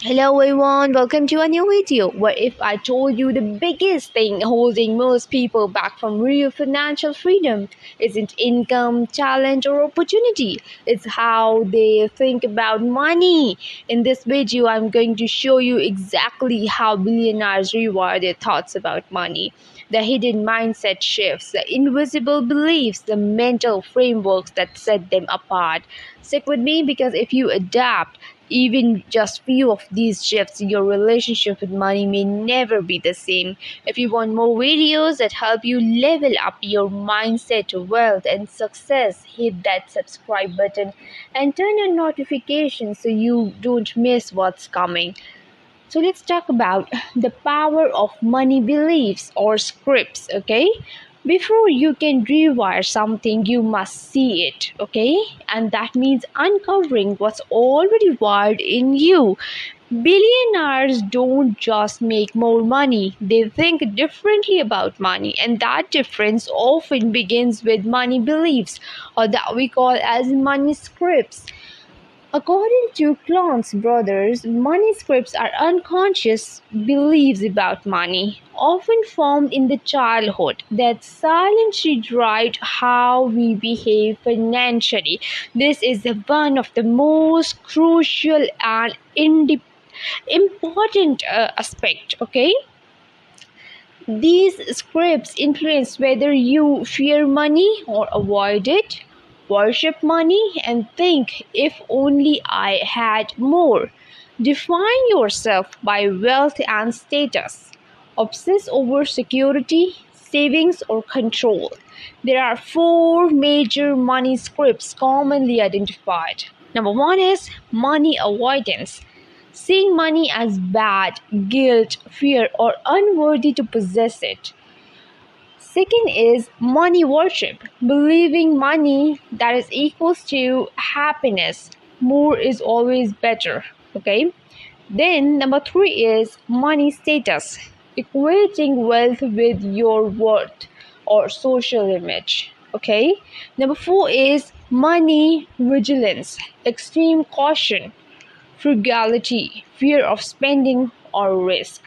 Hello everyone, welcome to a new video. What if I told you the biggest thing holding most people back from real financial freedom isn't income, talent, or opportunity? It's how they think about money. In this video, I'm going to show you exactly how billionaires rewire their thoughts about money. The hidden mindset shifts, the invisible beliefs, the mental frameworks that set them apart. Stick with me because if you adapt, even just few of these shifts, your relationship with money may never be the same. If you want more videos that help you level up your mindset, wealth, and success, hit that subscribe button and turn on notifications so you don't miss what's coming. So let's talk about the power of money beliefs or scripts, okay? Before you can rewire something, you must see it, okay? And that means uncovering what's already wired in you. Billionaires don't just make more money, they think differently about money, and that difference often begins with money beliefs, or that we call as money scripts. According to Clones Brothers, money scripts are unconscious beliefs about money, often formed in the childhood, that silently drive how we behave financially. This is one of the most crucial and important aspect. Okay, these scripts influence whether you fear money or avoid it, worship money, and think if only I had more. Define yourself by wealth and status. Obsess over security, savings, or control. There are four major money scripts commonly identified. Number one is money avoidance. Seeing money as bad, guilt, fear, or unworthy to possess it. Second is money worship, believing money that is equals to happiness. More is always better. Okay. Then number three is money status, equating wealth with your worth or social image. Okay. Number four is money vigilance, extreme caution, frugality, fear of spending, or risk.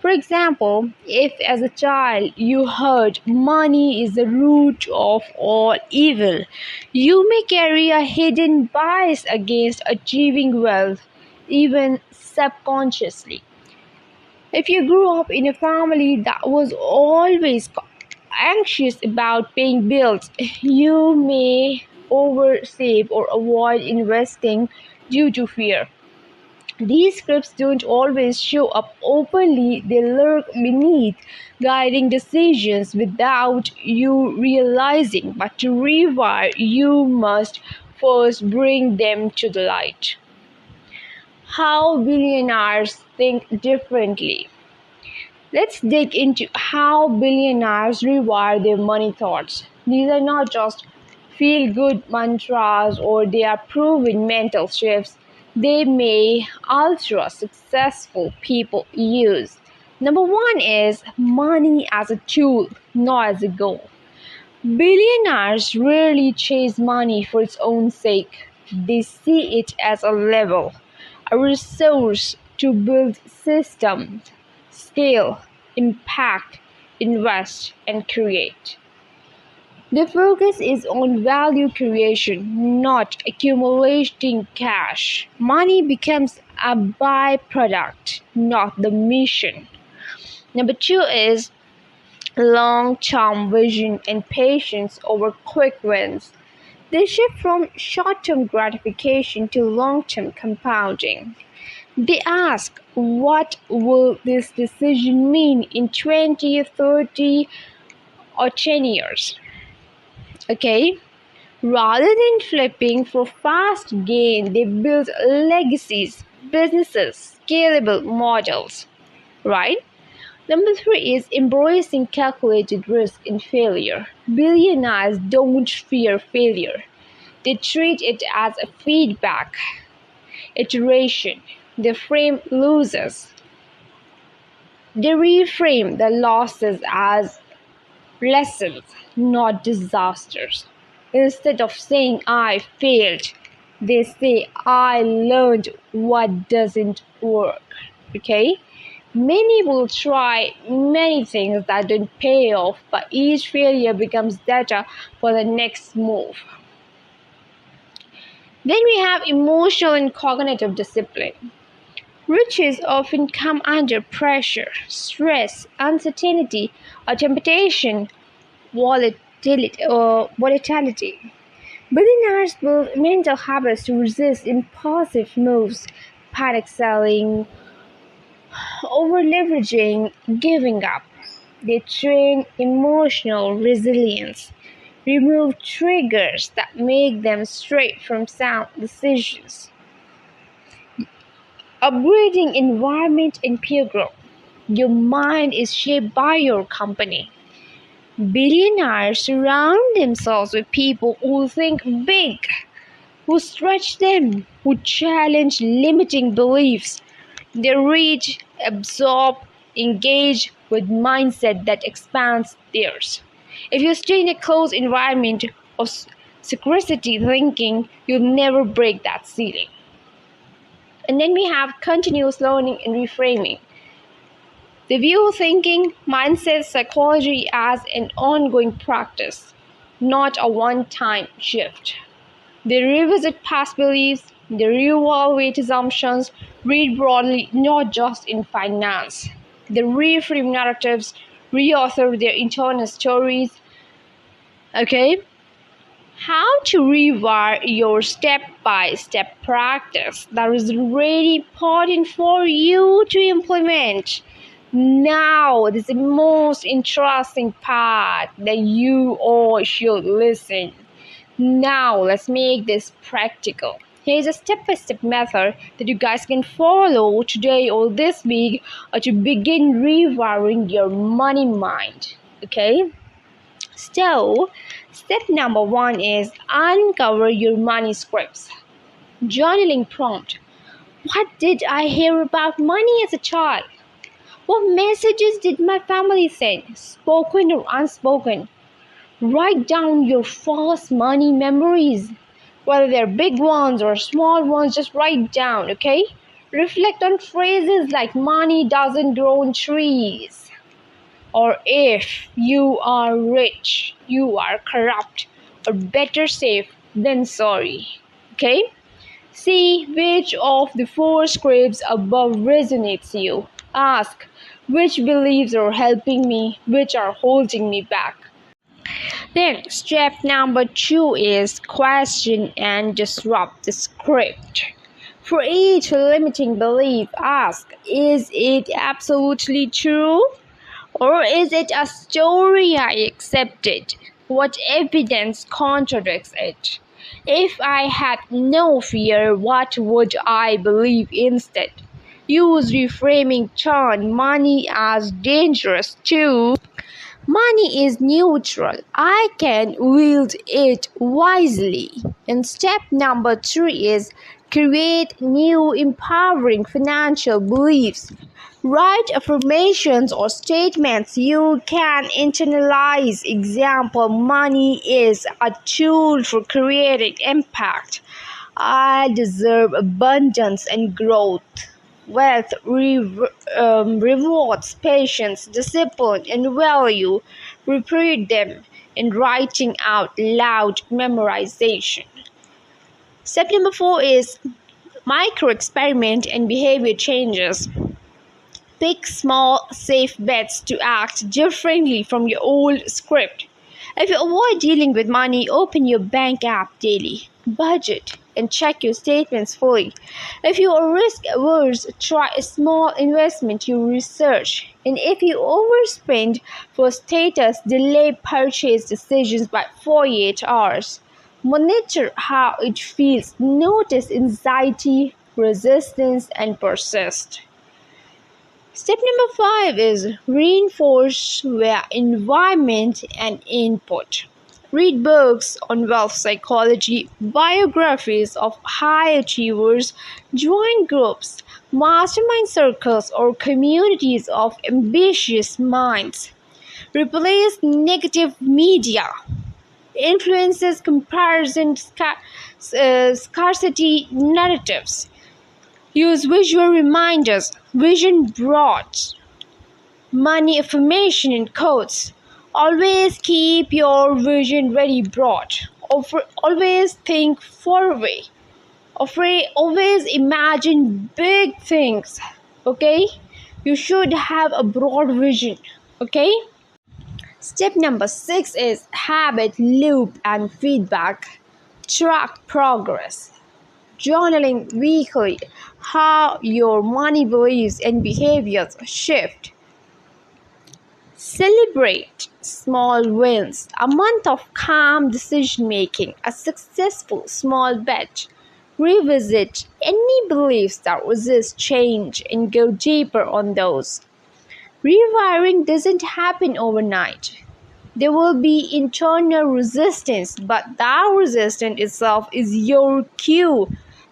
For example, if as a child you heard money is the root of all evil, you may carry a hidden bias against achieving wealth, even subconsciously. If you grew up in a family that was always anxious about paying bills, you may oversave or avoid investing due to fear. These scripts don't always show up openly, they lurk beneath, guiding decisions without you realizing. But to rewire, you must first bring them to the light. How billionaires think differently. Let's dig into how billionaires rewire their money thoughts. These are not just feel good mantras, or they are proven mental shifts they may ultra successful people use. Number one is money as a tool, not as a goal. Billionaires rarely chase money for its own sake. They see it as a level, a resource to build systems, scale, impact, invest, and create. The focus is on value creation, not accumulating cash. Money becomes a byproduct, not the mission. Number two is long-term vision and patience over quick wins. They shift from short-term gratification to long-term compounding. They ask, what will this decision mean in 20, 30, or 10 years? Okay, rather than flipping for fast gain, they build legacies, businesses, scalable models, right? Number three is embracing calculated risk and failure. Billionaires don't fear failure. They treat it as a feedback, iteration. They frame losses. They reframe the losses as lessons, not disasters. Instead of saying I failed, they say, I learned what doesn't work. Okay? Many will try many things that don't pay off, but each failure becomes data for the next move. Then we have emotional and cognitive discipline. Riches often come under pressure, stress, uncertainty, or temptation, volatility. Billionaires build mental habits to resist impulsive moves, panic selling, over-leveraging, giving up. They train emotional resilience, remove triggers that make them stray from sound decisions. Upgrading environment and peer group. Your mind is shaped by your company. Billionaires surround themselves with people who think big, who stretch them, who challenge limiting beliefs. They read, absorb, engage with mindset that expands theirs. If you stay in a closed environment of scarcity thinking, you'll never break that ceiling. And then we have continuous learning and reframing. They view thinking, mindset, psychology as an ongoing practice, not a one-time shift. They revisit past beliefs, they reevaluate assumptions, read broadly, not just in finance. They reframe narratives, reauthor their internal stories. Okay? How to rewire your step-by-step practice that is really important for you to implement. Now, this is the most interesting part that you all should listen. Now, let's make this practical. Here's a step-by-step method that you guys can follow today or this week to begin rewiring your money mind. Okay? So, step number 1 is uncover your money scripts. Journaling prompt. What did I hear about money as a child? What messages did my family send, spoken or unspoken? Write down your false money memories. Whether they're big ones or small ones, just write down, okay? Reflect on phrases like money doesn't grow on trees. Or if you are rich, you are corrupt. Or better safe than sorry. Okay? See which of the 4 scripts above resonates you. Ask, which beliefs are helping me, which are holding me back. Then step number 2 is question and disrupt the script. For each limiting belief, ask, is it absolutely true? Or is it a story I accepted? What evidence contradicts it? If I had no fear, what would I believe instead? Use reframing turn money as dangerous to money is neutral. I can wield it wisely. And step number 3 is create new empowering financial beliefs. Write affirmations or statements you can internalize. Example, money is a tool for creating impact. I deserve abundance and growth. Wealth rewards patience, discipline, and value. Repeat them in writing out loud memorization. Step number 4 is micro experiment and behavior changes. Pick small, safe bets to act differently from your old script. If you avoid dealing with money, open your bank app daily. Budget and check your statements fully. If you are risk-averse, try a small investment you research. And if you overspend for status, delay purchase decisions by 48 hours. Monitor how it feels. Notice anxiety, resistance, and persist. Step number 5 is reinforce via environment and input. Read books on wealth psychology, biographies of high achievers, join groups, mastermind circles, or communities of ambitious minds. Replace negative media. influences comparison scarcity narratives. Use visual reminders, vision boards, money affirmation and quotes. Always keep your vision very broad. Always think far away. Always imagine big things. Okay? You should have a broad vision. Okay? Step number 6 is habit loop and feedback. Track progress. Journaling weekly how your money beliefs and behaviors shift. Celebrate small wins, a month of calm decision making, a successful small bet. Revisit any beliefs that resist change and go deeper on those. Rewiring doesn't happen overnight. There will be internal resistance, but that resistance itself is your cue.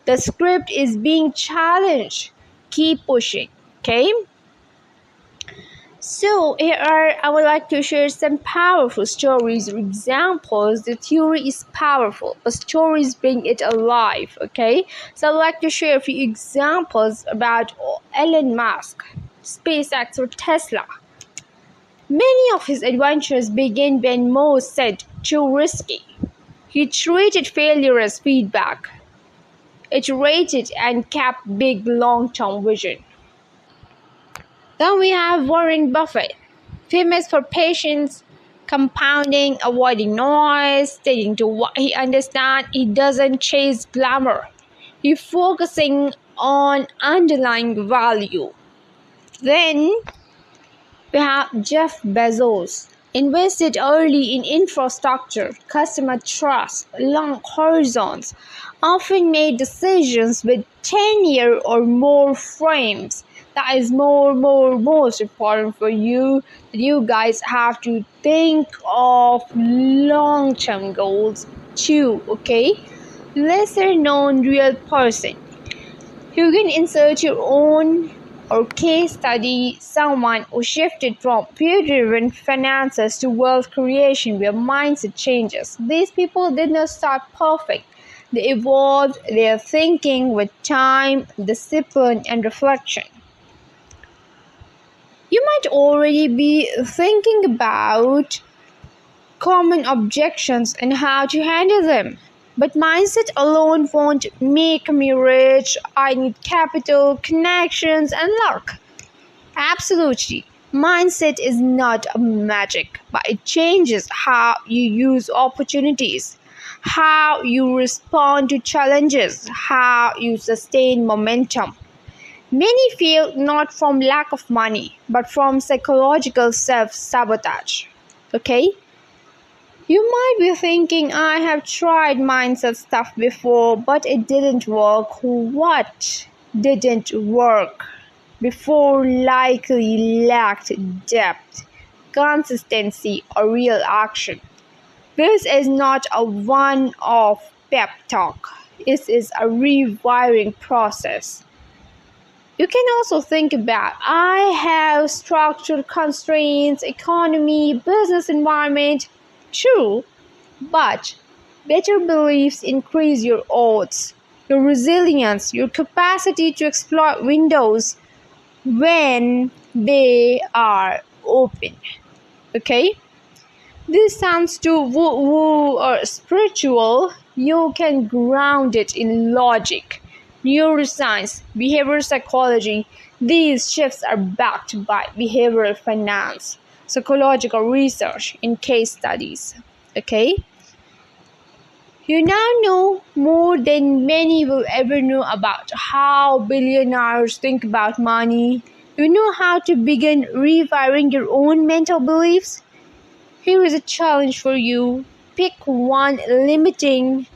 The script is being challenged. Keep pushing, okay? So I would like to share some powerful stories or examples. The theory is powerful, but stories bring it alive, okay? So I'd like to share a few examples about Elon Musk, SpaceX or Tesla. Many of his adventures began when most said too risky. He treated failure as feedback, iterated and kept big long-term vision. Then we have Warren Buffett, famous for patience, compounding, avoiding noise, sticking to what he understands. He doesn't chase glamour. He's focusing on underlying value. Then we have Jeff Bezos, invested early in infrastructure, customer trust, long horizons, often made decisions with 10-year or more frames. That is most important for you. You guys have to think of long-term goals too, okay? Lesser known real person. You can insert your own or case study someone who shifted from peer-driven finances to wealth creation where mindset changes. These people did not start perfect. They evolved their thinking with time, discipline, and reflection. You might already be thinking about common objections and how to handle them. But mindset alone won't make me rich. I need capital, connections, and luck. Absolutely. Mindset is not a magic, but it changes how you use opportunities, how you respond to challenges, how you sustain momentum. Many fail not from lack of money, but from psychological self-sabotage. Okay? You might be thinking, I have tried mindset stuff before, but it didn't work. What didn't work before likely lacked depth, consistency, or real action. This is not a one-off pep talk. It is a rewiring process. You can also think about, I have structural constraints, economy, business environment. True, but better beliefs increase your odds, your resilience, your capacity to exploit windows when they are open. Okay? This sounds too woo-woo or spiritual. You can ground it in logic, neuroscience, behavioral psychology. These shifts are backed by behavioral finance, psychological research, and case studies. Okay? You now know more than many will ever know about how billionaires think about money. You know how to begin rewiring your own mental beliefs. Here is a challenge for you. Pick one limiting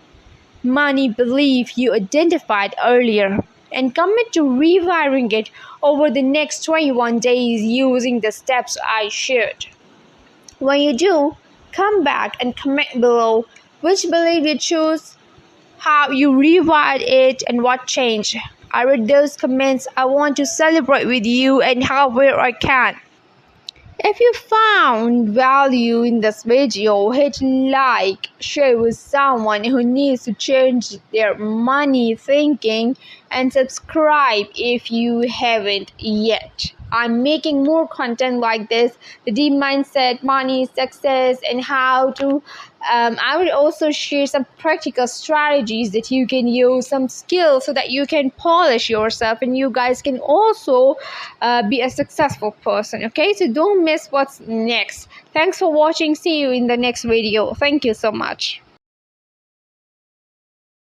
money belief you identified earlier and commit to rewiring it over the next 21 days using the steps I shared. When you do, come back and comment below which belief you choose, how you rewired it, and what changed. I read those comments. I want to celebrate with you and help where I can. If you found value in this video, hit like, share with someone who needs to change their money thinking, and subscribe if you haven't yet. I'm making more content like this, the deep mindset, money, success, and how to I will also share some practical strategies that you can use, some skills so that you can polish yourself and you guys can also be a successful person. Okay, so don't miss what's next. Thanks for watching. See you in the next video. Thank you so much.